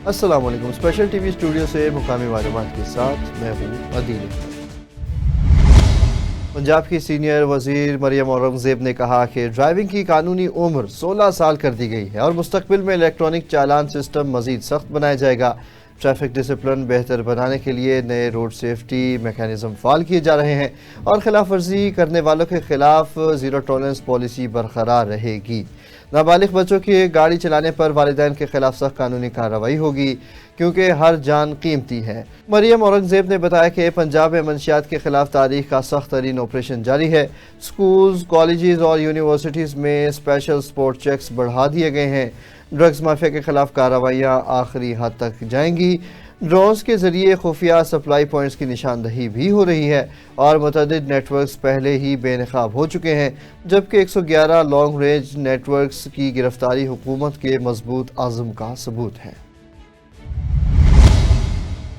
अस्सलाम वालेकुम। Special TV studio से मुकामी मालूमात के साथ मैं हूँ अदील। पंजाब की सीनियर वजीर मरियम औरंगजेब ने कहा कि ड्राइविंग की कानूनी उम्र 16 साल कर दी गई है और मुस्तकबिल में इलेक्ट्रॉनिक चालान सिस्टम मजीद सख्त बनाया जाएगा। ट्रैफिक डिसिप्लिन बेहतर बनाने के लिए नए रोड सेफ्टी मैकेनिज्म फाल किए जा रहे हैं और खिलाफ वर्जी करने वालों के खिलाफ जीरो टॉलरेंस पॉलिसी बरकरार रहेगी। नाबालिग बच्चों की गाड़ी चलाने पर वालिदैन के खिलाफ सख्त कानूनी कार्रवाई होगी क्योंकि हर जान कीमती है। मरियम औरंगजेब ने बताया कि पंजाब में मंशियात के खिलाफ तारीख का सख्त तरीन ऑपरेशन जारी है। स्कूल्स, कॉलेजेस और यूनिवर्सिटीज़ में स्पेशल स्पॉट चेक्स बढ़ा दिए गए हैं। ड्रग्स माफिया के खिलाफ कार्रवाइयाँ आखिरी हद तक जाएंगी। ड्रोन्स के जरिए खुफिया सप्लाई पॉइंट्स की निशानदही भी हो रही है और मुतअद्दिद नेटवर्क्स पहले ही बेनकाब हो चुके हैं, जबकि 111 लॉन्ग रेंज नेटवर्क्स की गिरफ्तारी हुकूमत के मजबूत आज़म का सबूत है।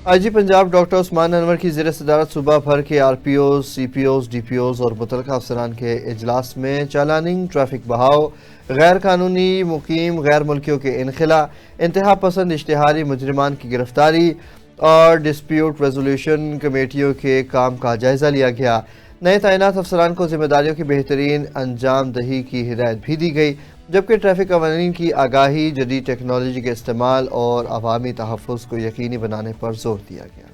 आईजी पंजाब डॉक्टर उस्मान अनवर की ज़ेर सदारत सूबा भर के आरपीओ, सीपीओ, डीपीओ और मुतल्लिक़ अफसरान के इजलास में चालानिंग, ट्रैफिक बहाव, गैर कानूनी मुकीम गैर मुल्कियों के इनखला, इंतहा पसंद इश्तिहारी मुजरिमान की गिरफ्तारी और डिस्प्यूट रेजोल्यूशन कमेटियों के काम का जायज़ा लिया गया। नए तैनात अफसरान को जिम्मेदारियों की बेहतरीन अंजाम दही की हिदायत भी दी गई, जबकि ट्रैफिक कवानीन की आगाही, जदीद टेक्नोलॉजी के इस्तेमाल और अवामी तहफ़्फ़ुज़ को यकीनी बनाने पर जोर दिया गया।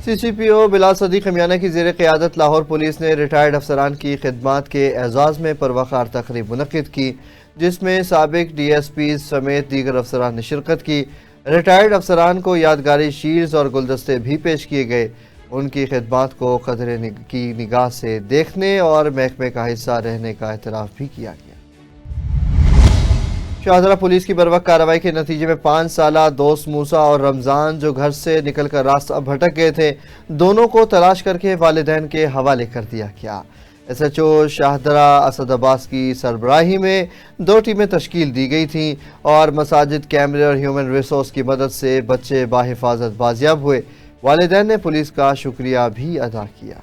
CCPO बिलाल सदीक खमियाना की ज़ेर क़यादत लाहौर पुलिस ने रिटायर्ड अफसरान की खिदमात के एजाज़ में परवकार तकरीब मुनक़्क़िद की, जिसमें साबिक DSPs समेत दीगर अफसरान ने शिरकत की। रिटायर्ड अफसरान को यादगारी शील्ड्स और गुलदस्ते भी पेश किए गए। उनकी खिदमात को कदर की निगाह से देखने और महकमे का हिस्सा रहने का एतराफ़ भी किया गया। शाहदरा पुलिस की बरवक्त कार्रवाई के नतीजे में 5 साला दोस्त मूसा और रमज़ान, जो घर से निकलकर रास्ता भटक गए थे, दोनों को तलाश करके वालिदैन के हवाले कर दिया गया। SHO शाहदरा असद अब्बास की सरबराही में 2 टीमें तश्कील दी गई थीं और मसाजिद, कैमरे और ह्यूमन रिसोर्स की मदद से बच्चे बाहिफाजत बाजियाब हुए। वालिदैन ने पुलिस का शुक्रिया भी अदा किया।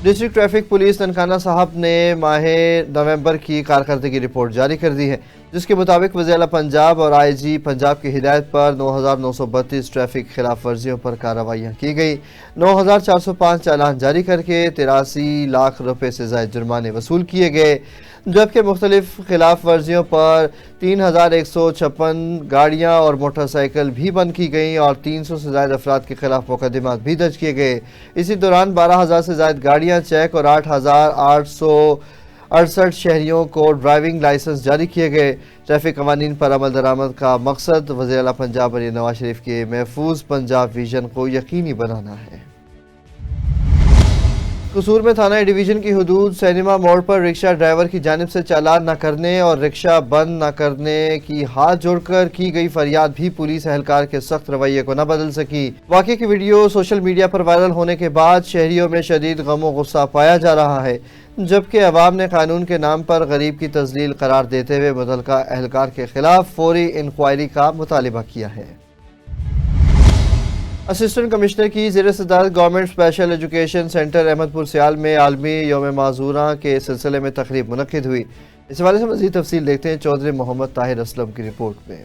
डिस्ट्रिक्ट ट्रैफिक पुलिस ननकाना साहब ने माह नवंबर की कारकर्दगी रिपोर्ट जारी कर दी है, जिसके मुताबिक वज़ीर-ए-आला पंजाब और IG पंजाब की हिदायत पर 9,932 ट्रैफिक खिलाफ वर्जियों पर कार्रवाइयाँ की गई। 9,405 चालान जारी करके 83 लाख रुपए से ज़ायद जुर्माने वसूल किए गए, जबकि मुख्तलिफ खिलाफ वर्जियों पर 3,156 गाड़ियाँ और मोटरसाइकिल भी बंद की गईं और 300 से ज़ायद अफराद के खिलाफ मुकदमात भी दर्ज किए गए। इसी दौरान 12,000 से ज़ायद गाड़ियाँ चेक और 8,868 शहरियों को ड्राइविंग लाइसेंस जारी किए गए। ट्रैफिक कवानीन पर अमल दरामद का मकसद वज़ीर-ए-आला पंजाब नवाज शरीफ के महफूज पंजाब विजन को यकीनी बनाना है। कसूर में थाना डिवीजन की हदूद सिनेमा मोड़ पर रिक्शा ड्राइवर की जानिब से चालान न करने और रिक्शा बंद न करने की हाथ जोड़कर की गई फरियाद भी पुलिस एहलकार के सख्त रवैये को न बदल सकी। वाक़े की वीडियो सोशल मीडिया पर वायरल होने के बाद शहरियों में शदीद गम और गुस्सा पाया जा रहा है, जबकि अवाम ने कानून के नाम पर गरीब की तजलील करार देते हुए मुतल्लिका एहलकार के खिलाफ फौरी इंक्वायरी का मुतालिबा किया है। असिस्टेंट कमिश्नर की ज़ेर सदारत government special education centre Ahmadpur Sial में आलमी यौम माजूरा के सिलसिले में तकरीब मुनक़्क़िद हुई। इस हवाले से मज़ीद तफसील देखते हैं चौधरी मोहम्मद ताहिर असलम की रिपोर्ट में।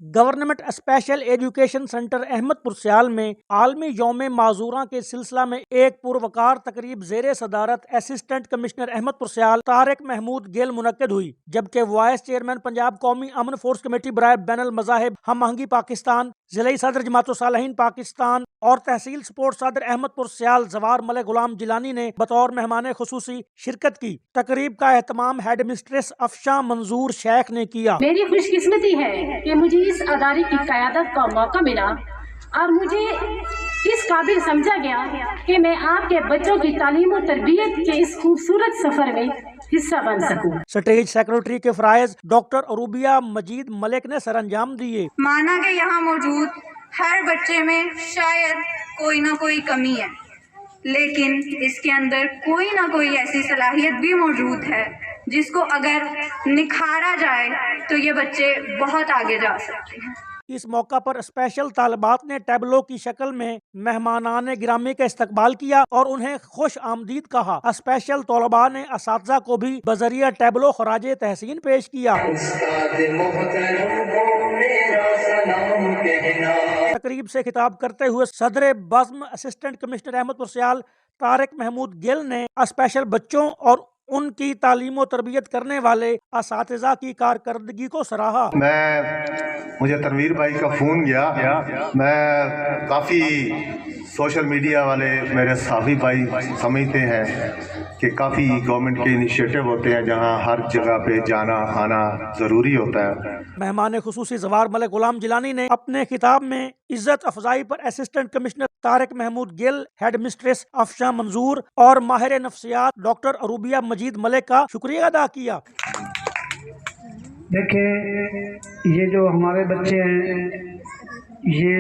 Government special education centre Ahmadpur Sial में आलमी यौम माजूरा के सिलसिला में एक पुरवकार तकरीब ज़ेर सदारत असिस्टेंट कमिश्नर अहमदपुर सियाल तारिक महमूद गेल मुनक्किद हुई, जबकि वाइस चेयरमैन पंजाब कौमी अमन फोर्स कमेटी बराए बैनुल मज़ाहिब हम आहंगी पाकिस्तान, ज़िलाई सदर जमात सालहीन पाकिस्तान और तहसील सपोर्ट सदर अहमदपुर सियाल जवार मलिक गुलाम जिलानी ने बतौर मेहमान खुसूसी शिरकत की। तकरीब का एहतमाम हेड मिस्ट्रेस अफशा मंजूर शेख ने किया। मेरी खुशकिस्मती है कि मुझे इस अदारे की क़यादत का मौका मिला और मुझे इस काबिल समझा गया कि मैं आपके बच्चों की तालीम और तरबियत के इस खूबसूरत सफर में हिस्सा बन सकूं। स्टेज सेक्रेटरी के फराइज डॉक्टर अरूबिया मजीद मलिक ने सर अंजाम दिए। माना कि यहाँ मौजूद हर बच्चे में शायद कोई ना कोई कमी है, लेकिन इसके अंदर कोई ना कोई ऐसी सलाहियत भी मौजूद है जिसको अगर निखारा जाए तो ये बच्चे बहुत आगे जा सकते हैं। इस मौका पर स्पेशल तालिबात ने टैबलो की शक्ल में मेहमानाने गिरामी का इस्तकबाल किया और उन्हें खुश आमदीद कहा। स्पेशल तलबा ने असातिज़ा को भी बजरिया टैबलो खराजे तहसीन पेश किया। तकरीब से खिताब करते हुए सदर बज़्म असिस्टेंट कमिश्नर अहमदपुर सियाल तारिक महमूद गिल ने स्पेशल बच्चों और उनकी तालीम और तरबियत करने वाले असातिज़ा की कारकर्दगी को सराहा। मुझे तनवीर भाई का फ़ोन गया, मैं काफ़ी सोशल मीडिया वाले मेरे साथी भाई समझते हैं कि काफ़ी गवर्नमेंट के इनिशिएटिव होते हैं जहां हर जगह पे जाना आना ज़रूरी होता है। मेहमान खुसूसी जवार मलिक गुलाम जिलानी ने अपने खिताब में इज्जत अफजाई पर assistant commissioner Tariq Mahmood Gill, headmistress Afsha Manzoor और माहिर नफ्सियात डॉक्टर अरूबिया मजीद मलिक का शुक्रिया अदा किया। देखिए, ये जो हमारे बच्चे हैं, ये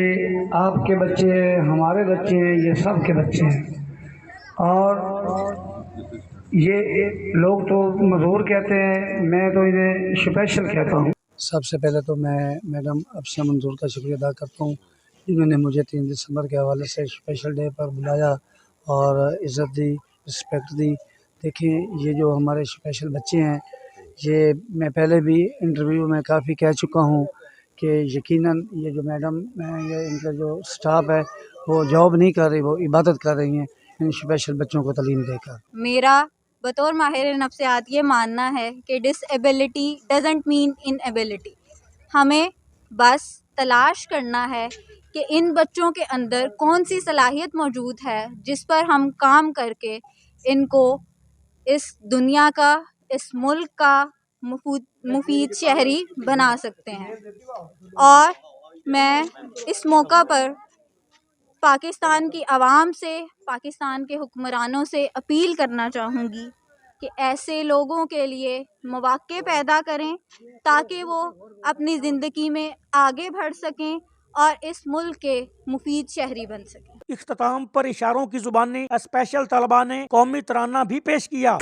आपके बच्चे हैं, हमारे बच्चे हैं, ये सब के बच्चे हैं। और ये लोग तो मजदूर कहते हैं, मैं तो इन्हें स्पेशल कहता हूँ। सबसे पहले तो मैं मैडम अफशा मंजूर का शुक्रिया अदा करता हूँ, जिन्होंने मुझे 3 दिसंबर के हवाले से स्पेशल डे पर बुलाया और इज़्ज़त दी, रिस्पेक्ट दी। देखें, ये जो हमारे स्पेशल बच्चे हैं, ये मैं पहले भी इंटरव्यू में काफ़ी कह चुका हूँ कि यकीनन ये जो मैडम ये इनका जो स्टाफ है वो जॉब नहीं कर रही, वो इबादत कर रही हैं इन स्पेशल बच्चों को तालीम देकर। मेरा बतौर माहिर नफ्सियात ये मानना है कि डिसेबिलिटी डजंट मीन इनएबिलिटी। हमें बस तलाश करना है कि इन बच्चों के अंदर कौन सी सलाहियत मौजूद है जिस पर हम काम करके इनको इस दुनिया का, इस मुल्क का मुफीद शहरी बना सकते हैं। और मैं इस मौका पर पाकिस्तान की आवाम से, पाकिस्तान के हुक्मरानों से अपील करना चाहूँगी कि ऐसे लोगों के लिए मौक़े पैदा करें ताकि वो अपनी ज़िंदगी में आगे बढ़ सकें और इस मुल्क के मुफीद शहरी बन सकें। इख्तिताम पर इशारों की जुबानी स्पेशल तलबा ने कौमी तराना भी पेश किया।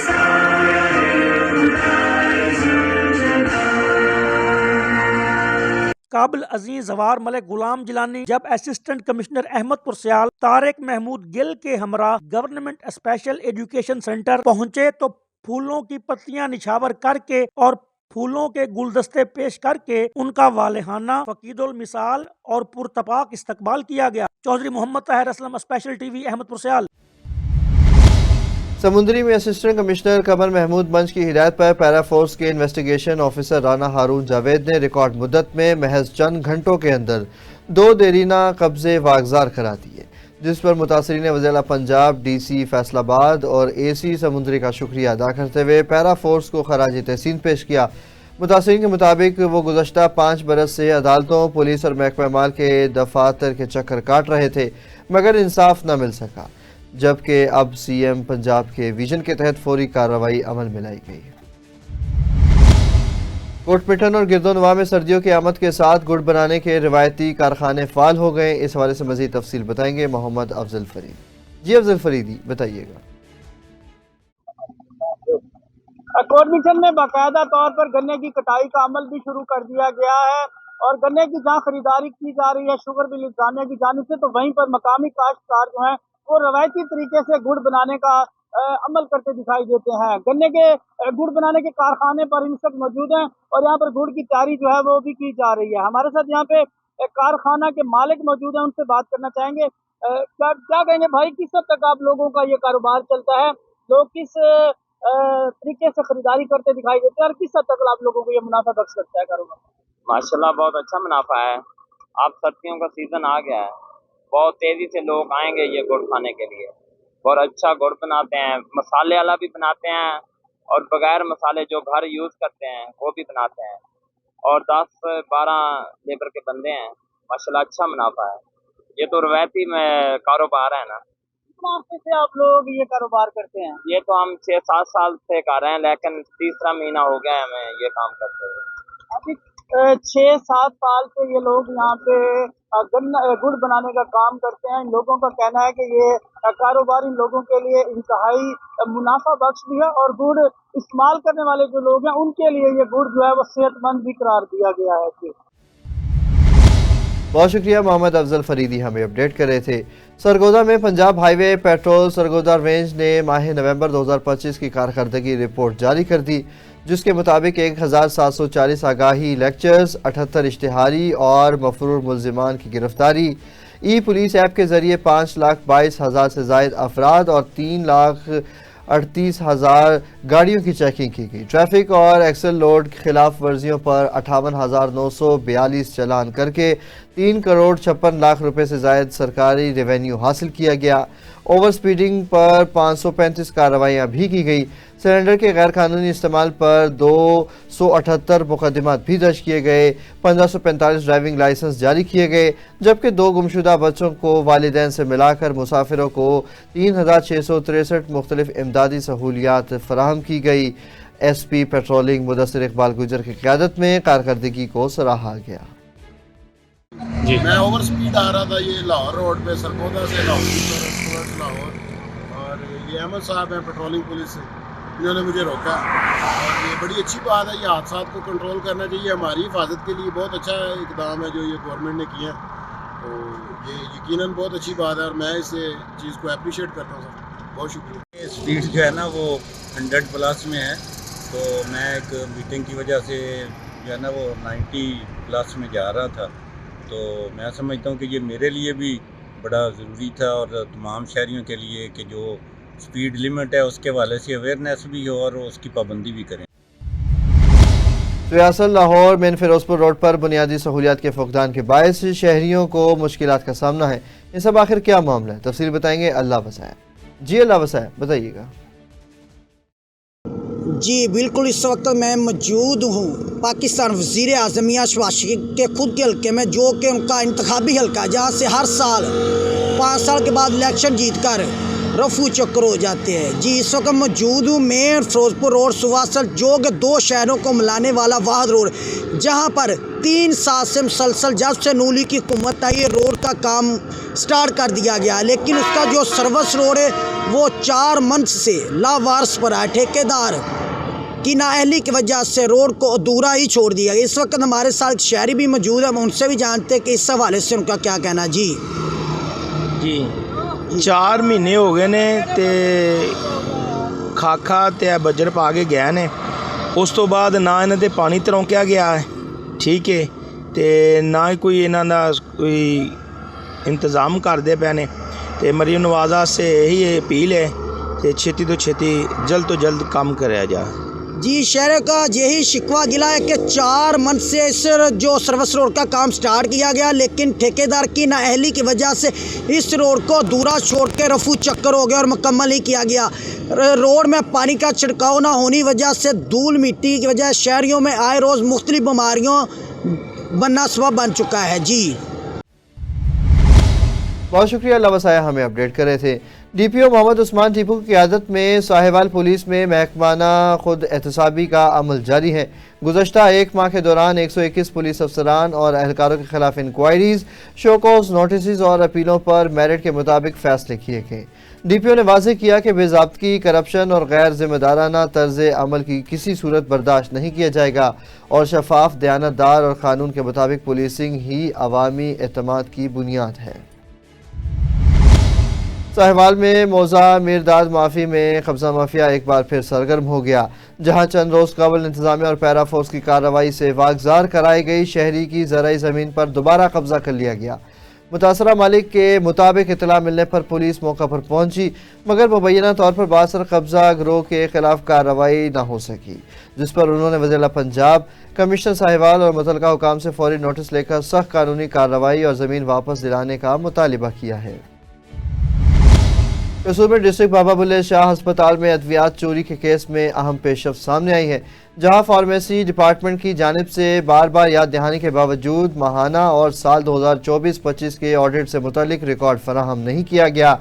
काबिल अजीज जवार मलिक गुलाम जिलानी जब असिस्टेंट कमिश्नर अहमदपुर सियाल तारिक महमूद गिल के हमरा गवर्नमेंट स्पेशल एजुकेशन सेंटर पहुंचे तो फूलों की पत्तियां निछावर करके और फूलों के गुलदस्ते पेश करके उनका वालेहाना फकीदुल मिसाल और पुरतपाक इस्तकबाल किया गया। चौधरी मोहम्मद ताहिर असलम, स्पेशल टीवी, अहमदपुर सियाल। समुंदरी में असिस्टेंट कमिश्नर कमर महमूद मंच की हिदायत पर पैरा फोर्स के इन्वेस्टिगेशन ऑफिसर राना हारून जावेद ने रिकॉर्ड मुद्दत में महज चंद घंटों के अंदर 2 देरीना कब्जे वागजार करा दिए, जिस पर मुतासरीन वज़ीर पंजाब, DC फैसलाबाद और AC समुंदरी का शुक्रिया अदा करते हुए पैरा फोर्स को खराज तहसीन पेश किया। मुतासरीन के मुताबिक वो गुज़श्ता 5 बरस से अदालतों, पुलिस और महकमा माल के दफातर के चक्कर काट रहे थे मगर इंसाफ न मिल सका, जबकि अब CM पंजाब के विजन के तहत फौरी कार्रवाई अमल में लाई गई। कोटमिटन और गिरदोनवा में सर्दियों की आमद के साथ गुड़ बनाने के रिवायती कारखाने फाल हो गए। इस हवाले से मजीद तफसील बताएंगे मोहम्मद अफजल फरीद। जी अफजल फरीदी, बताइएगा। कोटमिटन में बाकायदा तौर पर गन्ने की कटाई का अमल भी शुरू कर दिया गया है और गन्ने की जहाँ खरीदारी की जा रही है शुगर मिल इंतजामिया की जानिब से, तो वहीं पर मकामी काश्तकार जो हैं वो रवायती तरीके से गुड़ बनाने का अमल करते दिखाई देते हैं। गन्ने के गुड़ बनाने के कारखाने पर इन सब मौजूद हैं और यहाँ पर गुड़ की तैयारी जो है वो भी की जा रही है। हमारे साथ यहाँ पे कारखाना के मालिक मौजूद हैं, उनसे बात करना चाहेंगे। क्या कहेंगे भाई, किस हद तक आप लोगों का ये कारोबार चलता है? लोग किस तरीके से खरीदारी करते दिखाई देते हैं और किस हद तक आप लोगों को ये मुनाफा बख्श सकता है कारोबार? माशाल्लाह बहुत अच्छा मुनाफा है। अब सर्दियों का सीजन आ गया है, बहुत तेजी से लोग आएंगे ये गुड़ खाने के लिए। और अच्छा गुड़ बनाते हैं, मसाले वाला भी बनाते हैं और बगैर मसाले जो घर यूज़ करते हैं वो भी बनाते हैं। और 10-12 लेबर के बंदे हैं, माशाल्लाह अच्छा मुनाफा है। ये तो रवायती में कारोबार है ना। किस से आप लोग ये कारोबार करते हैं? ये तो हम 6-7 साल से कर रहे हैं, लेकिन 3रा महीना हो गया है हमें ये काम करते हुए। अभी 6-7 साल से ये लोग यहाँ पे गुड़ बनाने का काम करते हैं। इन लोगों का कहना है कि ये कारोबार इन लोगों के लिए इंतहाई मुनाफा बख्श भी है और गुड़ इस्तेमाल करने वाले जो लोग हैं उनके लिए ये गुड़ जो है वो सेहतमंद भी करार दिया गया है। بہت شکریہ محمد افضل فریدی ہمیں اپڈیٹ کر رہے تھے۔ سرگودا میں پنجاب ہائی وے پیٹرول سرگودا رینج نے ماہ نومبر 2025 کی کارکردگی رپورٹ جاری کر دی، جس کے مطابق 1740 آگاہی لیکچرز، 78 اشتہاری اور مفرور ملزمان کی گرفتاری، ای پولیس ایپ کے ذریعے 5,22,000 سے زائد افراد اور 3,38,000 گاڑیوں کی چیکنگ کی گئی۔ ٹریفک اور ایکسل لوڈ کی خلاف ورزیوں پر 58,942 چالان کر کے 3,56,00,000 روپے سے زائد سرکاری ریونیو حاصل کیا گیا۔ اوور سپیڈنگ پر 535 کارروائیاں بھی کی گئی۔ سلنڈر کے غیر قانونی استعمال پر 278 مقدمات بھی درج کیے گئے، 1545 ڈرائیونگ لائسنس جاری کیے گئے، جبکہ 2 گمشدہ بچوں کو والدین سے ملا کر مسافروں کو 3,663 مختلف امدادی سہولیات فراہم کی گئی۔ S P patrolling Mudassar Iqbal Gujjar کی قیادت میں کارکردگی کو سراہا گیا۔ میں اوور سپیڈ آ رہا تھا یہ لاہور روڈ پہ سرگودا سے لاہور، اور یہ احمد صاحب ہیں پیٹرولنگ پولیس سے، انہوں نے مجھے روکا، اور یہ بڑی اچھی بات ہے۔ یہ حادثات کو کنٹرول کرنا چاہیے، ہماری حفاظت کے لیے بہت اچھا اقدام ہے جو یہ گورنمنٹ نے کیا، تو یہ یقیناً بہت اچھی بات ہے اور میں اس چیز کو اپریشیٹ کرتا ہوں سر، بہت شکریہ۔ اسپیڈ جو ہے نا وہ 100+ میں ہے، تو میں ایک میٹنگ کی وجہ سے جو ہے نا وہ 90+ میں جا رہا تھا، تو میں سمجھتا ہوں کہ یہ میرے لیے بھی بڑا ضروری تھا اور تمام شہریوں کے لیے کہ جو سپیڈ لیمٹ ہے اس کے حوالے سے اویئرنیس بھی ہو اور اس کی پابندی بھی کریں۔ ریاست لاہور مین فیروزپور روڈ پر بنیادی سہولیات کے فقدان کے باعث شہریوں کو مشکلات کا سامنا ہے۔ یہ سب آخر کیا معاملہ ہے، تفصیل بتائیں گے اللہ وسائے۔ جی اللہ وسائے بتائیے گا۔ جی بالکل، اس وقت میں موجود ہوں پاکستان وزیر اعظم میاں شہباز شریف کے خود کے حلقے میں، جو کہ ان کا انتخابی حلقہ ہے، جہاں سے ہر سال 5 سال کے بعد الیکشن جیت کر رفو چکر ہو جاتے ہیں۔ جی اس وقت موجود ہوں مین فیروزپور روڈ سواسل، جو کہ 2 شہروں کو ملانے والا واحد روڈ، جہاں پر 3 سال سے مسلسل جب سے نون لیگ کی حکومت آئی ہے روڈ کا کام سٹارٹ کر دیا گیا ہے، لیکن اس کا جو سروس روڈ ہے وہ 4 منتھ سے لاوارث پر ہے۔ ٹھیکیدار کی نااہلی کی وجہ سے روڈ کو ادھورا ہی چھوڑ دیا گیا۔ اس وقت ہمارے ساتھ شہری بھی موجود ہیں، ہم ان سے بھی جانتے ہیں کہ اس حوالے سے ان کا کیا کہنا۔ جی 4 مہینے ہو گئے نے تے خاکا تے بجر پا کے گئے نے، اس تو بعد نہ انہاں تے پانی تروکیا گیا ہے، ٹھیک ہے، تے نہ ہی کوئی انہاں دا کوئی انتظام کردے پے نے، تے مریم نوازہ سے یہی اپیل ہے کہ چھتی تو چھتی جلد تو جلد کام کریا جائے۔ جی شہر کا یہی شکوہ گلا ہے کہ 4 منتھ سے اس جو سروس روڈ کا کام سٹارٹ کیا گیا، لیکن ٹھیکیدار کی نااہلی کی وجہ سے اس روڈ کو ادھورا چھوڑ کے رفو چکر ہو گیا اور مکمل ہی کیا گیا۔ روڈ میں پانی کا چھڑکاؤ نہ ہونے کی وجہ سے دھول مٹی کی وجہ سے شہریوں میں آئے روز مختلف بیماریوں بننا سبب بن چکا ہے۔ جی بہت شکریہ اللہ وسائے ہمیں اپڈیٹ کر رہے تھے۔ ڈی پی او محمد عثمان ٹیپو کی قیادت میں ساہیوال پولیس میں محکمانہ خود احتسابی کا عمل جاری ہے۔ گزشتہ 1 ماہ کے دوران 121 پولیس افسران اور اہلکاروں کے خلاف انکوائریز، شوکوز نوٹسز اور اپیلوں پر میرٹ کے مطابق فیصلے کیے گئے۔ ڈی پی او نے واضح کیا کہ بے ضابطگی، کرپشن اور غیر ذمہ دارانہ طرز عمل کی کسی صورت برداشت نہیں کیا جائے گا اور شفاف، دیانتدار اور قانون کے مطابق پولیسنگ ہی عوامی اعتماد کی بنیاد ہے۔ ساہیوال میں موضع میرداد معافی میں قبضہ مافیا ایک بار پھر سرگرم ہو گیا، جہاں چند روز قبل انتظامیہ اور پیرا فورس کی کارروائی سے واگزار کرائی گئی شہری کی زرعی زمین پر دوبارہ قبضہ کر لیا گیا۔ متاثرہ مالک کے مطابق اطلاع ملنے پر پولیس موقع پر پہنچی، مگر مبینہ طور پر بااثر قبضہ گروہ کے خلاف کارروائی نہ ہو سکی، جس پر انہوں نے وزیر اعلیٰ پنجاب، کمشنر ساہیوال اور متعلقہ حکام سے فوری نوٹس لے کر سخت قانونی کارروائی اور زمین واپس دلانے کا مطالبہ کیا ہے۔ قصور میں ڈسٹرکٹ بابا بلے شاہ ہسپتال میں ادویات چوری کے کیس میں اہم پیش رفت سامنے آئی ہے، جہاں فارمیسی ڈپارٹمنٹ کی جانب سے بار بار یاد دہانی کے باوجود ماہانہ اور سال 2024-25 کے آڈٹ سے متعلق ریکارڈ فراہم نہیں کیا گیا،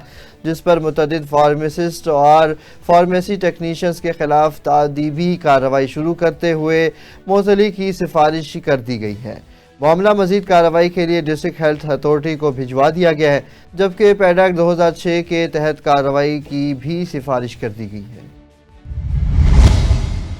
جس پر متعدد فارمیسسٹ اور فارمیسی ٹیکنیشینز کے خلاف تادیبی کارروائی شروع کرتے ہوئے معطلی کی سفارش کر دی گئی ہے۔ معاملہ مزید کارروائی کے لیے ڈسٹرکٹ ہیلتھ اتھارٹی کو بھجوا دیا گیا ہے، جبکہ پیڈ ایکٹ 2006 کے تحت کارروائی کی بھی سفارش کر دی گئی ہے۔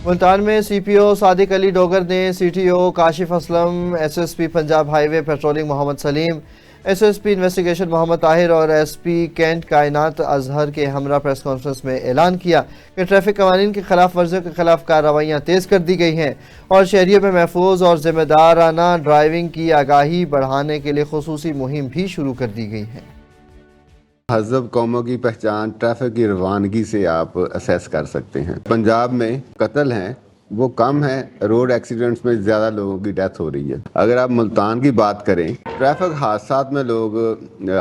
मुल्तान में CPO सादिक अली डोगर ने CTO Kashif Aslam, SSP Punjab highway patrolling Mohammad Saleem, SSP investigation Mohammad Tahir और SP कैंट कायनात अजहर के हमरा प्रेस कॉन्फ्रेंस में ऐलान किया कि ट्रैफिक कवानीन की खिलाफ वर्जियों के खिलाफ कार्रवाइयाँ तेज़ कर दी गई हैं और शहरियों में महफूज और जिम्मेदाराना ड्राइविंग की आगाही बढ़ाने के लिए खुसूसी मुहिम भी शुरू कर दी गई है। महज़ब कौमों की पहचान ट्रैफिक की रवानगी से आप असेस कर सकते हैं। पंजाब में कत्ल हैं वो कम है, रोड एक्सीडेंट्स में ज़्यादा लोगों की डेथ हो रही है। अगर आप मुल्तान की बात करें, ट्रैफिक हादसात में लोग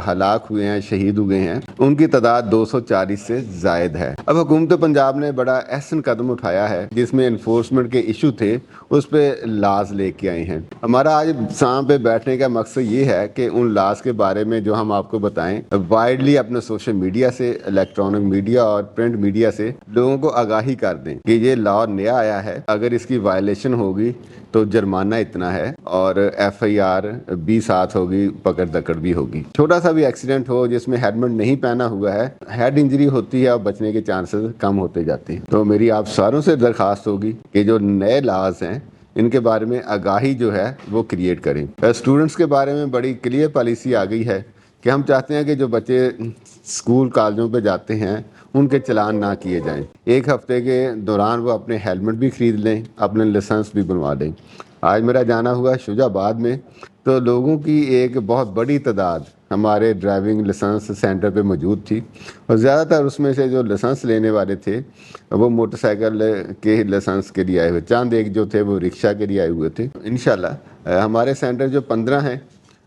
हलाक हुए हैं, शहीद हुए हैं, उनकी तादाद 240 से ज़ायद है। अब हुकूमत पंजाब ने बड़ा अहसन कदम उठाया है जिसमें इन्फोर्समेंट के इशू थे उस पर लाज लेके आए हैं। हमारा आज शाम पे बैठने का मकसद ये है कि उन लाज के बारे में जो हम आपको बताएं, वाइडली अपने सोशल मीडिया से, इलेक्ट्रॉनिक मीडिया और प्रिंट मीडिया से लोगों को आगाही कर दें कि ये लॉ नया आया है, अगर इसकी वायलेशन होगी तो जुर्माना इतना है और FIR 20 हाथ होगी, पकड़ दकड़ भी होगी। छोटा सा भी एक्सीडेंट हो जिसमें हेलमेट नहीं पहना हुआ है, हेड इंजरी होती है और बचने के चांसेस कम होते जाते हैं। तो मेरी आप सारों से दरख्वास्त होगी कि जो नए लॉज हैं इनके बारे में आगाही जो है वो क्रिएट करें। स्टूडेंट्स के बारे में बड़ी क्लियर पॉलिसी आ गई है कि हम चाहते हैं कि जो बच्चे स्कूल कॉलेजों पे जाते हैं उनके चलान ना किए जाएं। एक हफ्ते के दौरान वो अपने हेलमेट भी ख़रीद लें, अपने लाइसेंस भी बनवा लें। आज मेरा जाना हुआ शुजाबाद में, तो लोगों की एक बहुत बड़ी तादाद हमारे ड्राइविंग लाइसेंस सेंटर पे मौजूद थी और ज़्यादातर उसमें से जो लाइसेंस लेने वाले थे वो मोटरसाइकिल के लाइसेंस के लिए आए हुए, चंद एक जो थे वो रिक्शा के लिए आए हुए थे। इंशाल्लाह हमारे सेंटर जो 15 हैं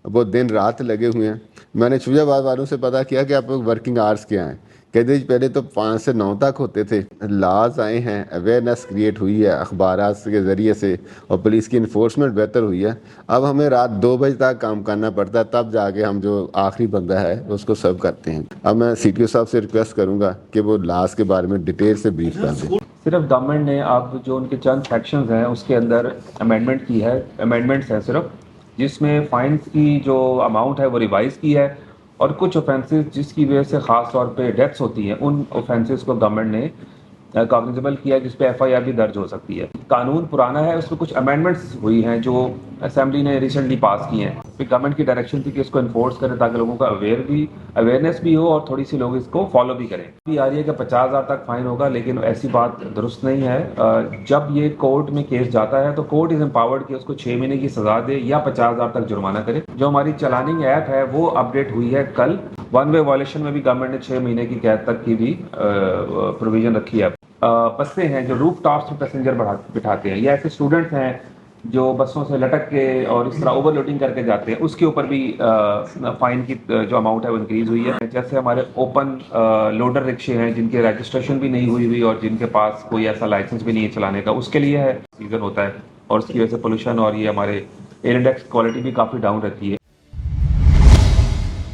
वो दिन रात लगे हुए हैं। मैंने शुजाबाद वालों से पता किया कि आप वर्किंग आवर्स क्या हैं, कहते पहले तो 5 से 9 तक होते थे। लॉज आए हैं, अवेयरनेस क्रिएट हुई है अखबारात के ज़रिए से और पुलिस की इन्फोर्समेंट बेहतर हुई है। अब हमें रात 2 बजे तक काम करना पड़ता है, तब जाके हम जो आखिरी बंदा है उसको सर्व करते हैं। अब मैं CTO साहब से रिक्वेस्ट करूँगा कि वो लॉज के बारे में डिटेल से ब्रीफ कर दें। सिर्फ गवर्नमेंट ने आप जो उनके चंद सेक्शंस हैं उसके अंदर अमेंडमेंट्स हैं सिर्फ, जिसमें फाइन्स की जो अमाउंट है वो रिवाइज़ की है और कुछ ऑफेंसेस जिसकी वजह से ख़ास तौर पे डेथ्स होती हैं उन ऑफेंसेस को गवर्नमेंट ने कॉग्निजेबल किया जिस पे FIR भी दर्ज हो सकती है। कानून पुराना है, उसमें कुछ अमेंडमेंट्स हुई हैं जो असेंबली ने रिसेंटली पास की हैं। फिर गवर्नमेंट की डायरेक्शन थी कि इसको इन्फोर्स करें ताकि लोगों का अवेयरनेस भी हो और थोड़ी सी लोग इसको फॉलो भी करें। भी आ रही है कि 50,000 तक फाइन होगा, लेकिन ऐसी बात दुरुस्त नहीं है। जब ये कोर्ट में केस जाता है तो कोर्ट इज एम्पावर्ड कि उसको 6 महीने की सजा दे या 50,000 तक जुर्माना करे। जो हमारी चलानिंग ऐप है वो अपडेट हुई है कल। वन वे वायलेशन में भी गवर्नमेंट ने 6 महीने की कैद तक की भी प्रोविजन रखी है। बसें हैं जो रूफ टॉप्स में पैसेंजर बिठाते हैं या ऐसे स्टूडेंट्स हैं जो बसों से लटक के और इस तरह ओवरलोडिंग करके जाते हैं, उसके ऊपर भी फाइन की जो अमाउंट है वो इंक्रीज़ हुई है। जैसे हमारे ओपन लोडर रिक्शे हैं जिनके रजिस्ट्रेशन भी नहीं हुई और जिनके पास कोई ऐसा लाइसेंस भी नहीं है चलाने का, उसके लिए है सीज़न होता है और उसकी वजह से पोल्यूशन और ये हमारे एयर इंडेक्स क्वालिटी भी काफ़ी डाउन रहती है।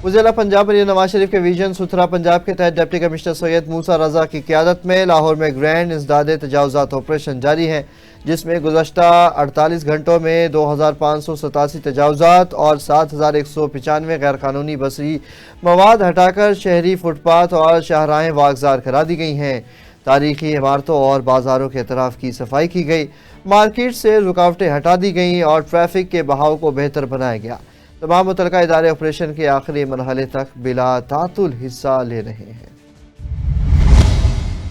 वज़ीर पंजाब मरियम नवाज शरीफ के विजन सुथरा पंजाब के तहत डिप्टी कमिश्नर सैयद मूसा रजा की क़यादत में लाहौर में ग्रैंड इंसदाद तजावुज़ात ऑपरेशन जारी है, जिसमें गुज़श्ता 48 घंटों में 2,587 तजावुज़ात और 7,195 गैर कानूनी बसरी मवाद हटाकर शहरी फुटपाथ और शाहराहें वागज़ार करा दी गई हैं। तारीखी इमारतों और बाज़ारों के अतराफ़ की सफाई की गई, मार्केट से रुकावटें हटा दी गईं और ट्रैफिक के बहाव को बेहतर बनाया गया। तमाम मुतलका इदारे ऑपरेशन के आखिरी मरहले तक बिला तातुल हिस्सा ले रहे हैं।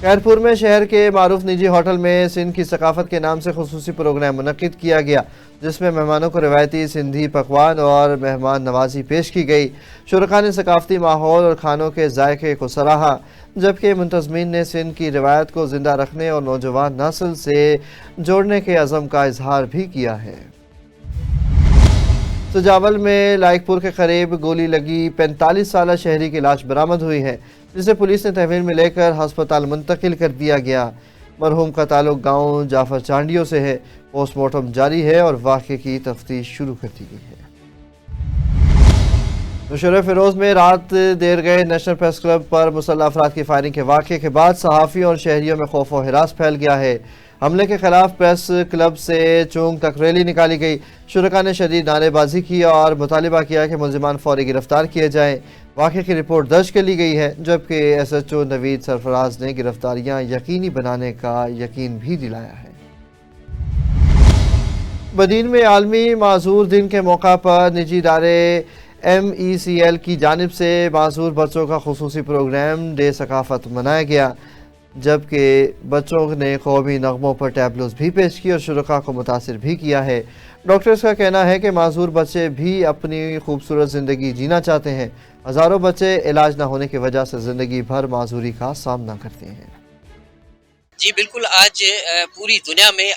खैरपुर में शहर के मारूफ निजी होटल में सिंध की सकाफत के नाम से खुसूसी प्रोग्राम मुनक्किद किया गया, जिसमें मेहमानों को रिवायती सिंधी पकवान और मेहमान नवाजी पेश की गई। शुरका ने सकाफती माहौल और खानों के जायके को सराहा, जबकि मुंतज़मीन ने सिंध की रिवायत को जिंदा रखने और नौजवान नस्ल से जोड़ने के अज़म का इजहार भी किया है। सजावल में लाइकपुर के करीब गोली लगी 45 साला शहरी की लाश बरामद हुई है, जिसे पुलिस ने तहवील में लेकर हस्पताल मुंतकिल कर दिया गया। मरहूम का ताल्लुक गांव जाफर चांडियों से है। पोस्टमार्टम जारी है और वाक़े की तफ्तीश शुरू कर दी गई है। नौशहरा फिरोज में रात देर गए नेशनल प्रेस क्लब पर मुसल्लह अफराद की फायरिंग के वाक़े के बाद सहाफ़ियों और शहरियों में खौफ व हिरास फैल गया है। हमले के खिलाफ प्रेस क्लब से चोंग तक रैली निकाली गई। शुरका ने शदीद नारेबाजी की और मुतालिबा किया कि मुलजिमान फौरी गिरफ्तार किए जाएं। वाक़े की रिपोर्ट दर्ज कर ली गई है, जबकि SHO नवीद सरफराज ने गिरफ्तारियां यकीनी बनाने का यकीन भी दिलाया है। بدین میں عالمی معذور دن کے موقع پر نجی ادارے MECL کی جانب سے معذور بچوں کا خصوصی پروگرام ڈے ثقافت منایا گیا، جبکہ بچوں نے قومی نغموں پر ٹیبلوز بھی پیش کی اور شرکاء کو متاثر بھی کیا ہے۔ ڈاکٹرز کا کہنا ہے کہ معذور بچے بھی اپنی خوبصورت زندگی جینا چاہتے ہیں۔ ہزاروں بچے علاج نہ ہونے کی وجہ سے زندگی بھر معذوری کا سامنا کرتے ہیں۔ جی بالکل، آج پوری دنیا میں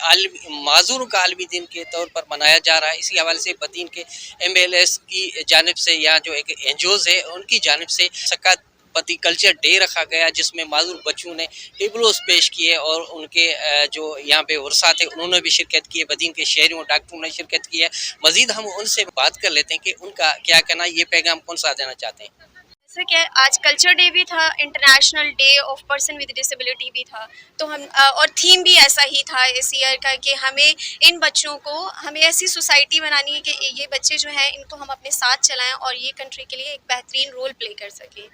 معذوروں کا عالمی دن کے طور پر منایا جا رہا ہے۔ اسی حوالے سے بدین کے MLS کی جانب سے یا جو ایک NGOز ہے ان کی جانب سے ثقافتی کلچر ڈے رکھا گیا، جس میں معذور بچوں نے ٹیبلوز پیش کیے اور ان کے جو یہاں پہ ورثاء تھے انہوں نے بھی شرکت کی ہے، بدین کے شہریوں ڈاکٹروں نے شرکت کی ہے۔ مزید ہم ان سے بات کر لیتے ہیں کہ ان کا کیا کہنا، یہ پیغام کون سا دینا چاہتے ہیں۔ جیسے کہ آج کلچر ڈے بھی تھا، international day of person with disability بھی تھا، تو ہم اور تھیم بھی ایسا ہی تھا اس ایئر کا کہ ہمیں ایسی سوسائٹی بنانی ہے کہ یہ بچے جو ہیں ان کو ہم اپنے ساتھ چلائیں اور یہ کنٹری کے لیے ایک بہترین رول پلے کر سکیں۔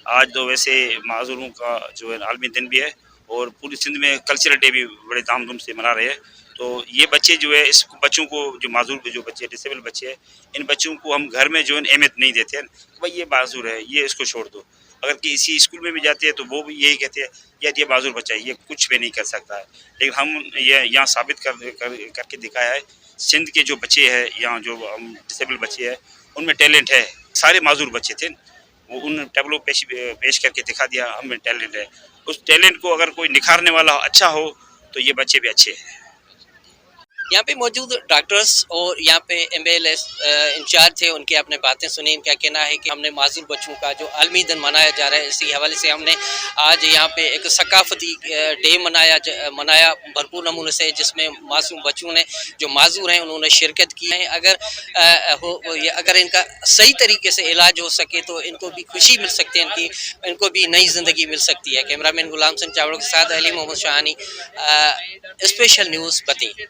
آج تو ویسے معذوروں کا جو ہے عالمی دن بھی ہے اور پوری سندھ میں کلچرل ڈے بھی بڑے دھام دھوم سے منا رہے ہیں، تو یہ بچے جو ہے اس بچوں کو جو معذور جو بچے ڈسیبل بچے ہیں، ان بچوں کو ہم گھر میں جو ہے اہمیت نہیں دیتے ہیں، بھائی یہ معذور ہے، یہ اس کو چھوڑ دو۔ اگر کسی اسکول میں بھی جاتے ہیں تو وہ بھی یہی کہتے ہیں یار یہ معذور بچہ ہے، یہ کچھ بھی نہیں کر سکتا ہے، لیکن ہم یہ یہاں ثابت کر کے دکھایا ہے، سندھ کے جو بچے ہیں یہاں جو ڈسیبل بچے ہیں ان میں ٹیلنٹ ہے، سارے معذور بچے تھے، وہ ان ٹیبلو پیش کر کے دکھا دیا ہم میں ٹیلنٹ ہے۔ اس ٹیلنٹ کو اگر کوئی نکھارنے والا اچھا ہو تو یہ بچے بھی اچھے ہیں۔ یہاں پہ موجود ڈاکٹرز اور یہاں پہ MLS انچارج تھے، ان کی آپ نے باتیں سنی۔ ان کا کہنا ہے کہ ہم نے معذور بچوں کا جو عالمی دن منایا جا رہا ہے، اسی حوالے سے ہم نے آج یہاں پہ ایک ثقافتی ڈے منایا بھرپور نمونے سے، جس میں معصوم بچوں نے جو معذور ہیں انہوں نے شرکت کی ہے۔ اگر ان کا صحیح طریقے سے علاج ہو سکے تو ان کو بھی خوشی مل سکتی ہے، ان کو بھی نئی زندگی مل سکتی ہے۔ کیمرہ مین غلام سنگھ چاوڑ کے ساتھ علی محمد شاہانی، اسپیشل نیوز بدین۔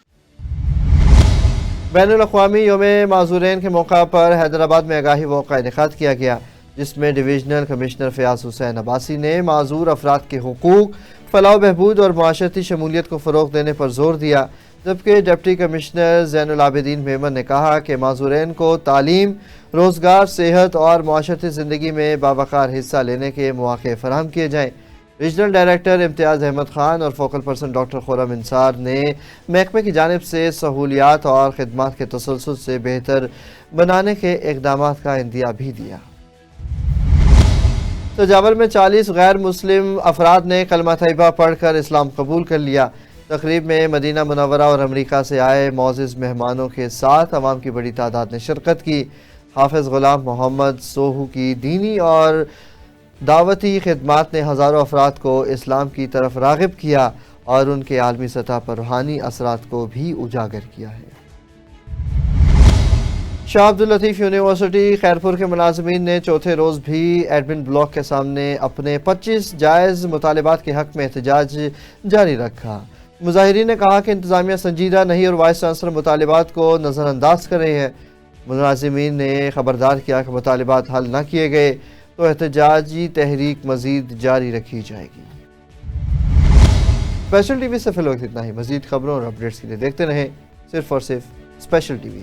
بین الاقوامی یوم معذورین کے موقع پر حیدرآباد میں آگاہی واک کا انعقاد کیا گیا، جس میں ڈویژنل کمشنر فیاض حسین عباسی نے معذور افراد کے حقوق، فلاح و بہبود اور معاشرتی شمولیت کو فروغ دینے پر زور دیا، جبکہ ڈپٹی کمشنر زین العابدین میمن نے کہا کہ معذورین کو تعلیم، روزگار، صحت اور معاشرتی زندگی میں باوقار حصہ لینے کے مواقع فراہم کیے جائیں۔ ریجنل ڈائریکٹر امتیاز احمد خان اور فوکل پرسن ڈاکٹر خرم انصار نے محکمے کی جانب سے سہولیات اور خدمات کے تسلسل سے بہتر بنانے کے اقدامات کا عندیہ بھی دیا۔ تجاول میں 40 غیر مسلم افراد نے کلمہ طیبہ پڑھ کر اسلام قبول کر لیا۔ تقریب میں مدینہ منورہ اور امریکہ سے آئے معزز مہمانوں کے ساتھ عوام کی بڑی تعداد نے شرکت کی۔ حافظ غلام محمد سوہو کی دینی اور دعوتی خدمات نے ہزاروں افراد کو اسلام کی طرف راغب کیا اور ان کے عالمی سطح پر روحانی اثرات کو بھی اجاگر کیا ہے۔ شاہ عبداللطیف یونیورسٹی خیرپور کے ملازمین نے چوتھے روز بھی ایڈمن بلاک کے سامنے اپنے 25 جائز مطالبات کے حق میں احتجاج جاری رکھا۔ مظاہرین نے کہا کہ انتظامیہ سنجیدہ نہیں اور وائس چانسلر مطالبات کو نظر انداز کر رہے ہیں۔ ملازمین نے خبردار کیا کہ مطالبات حل نہ کیے گئے تو احتجاجی تحریک مزید جاری رکھی جائے گی۔ اسپیشل ٹی وی سے فی الوقت اتنا ہی۔ مزید خبروں اور اپڈیٹس کے لیے دیکھتے رہیں صرف اور صرف اسپیشل ٹی وی۔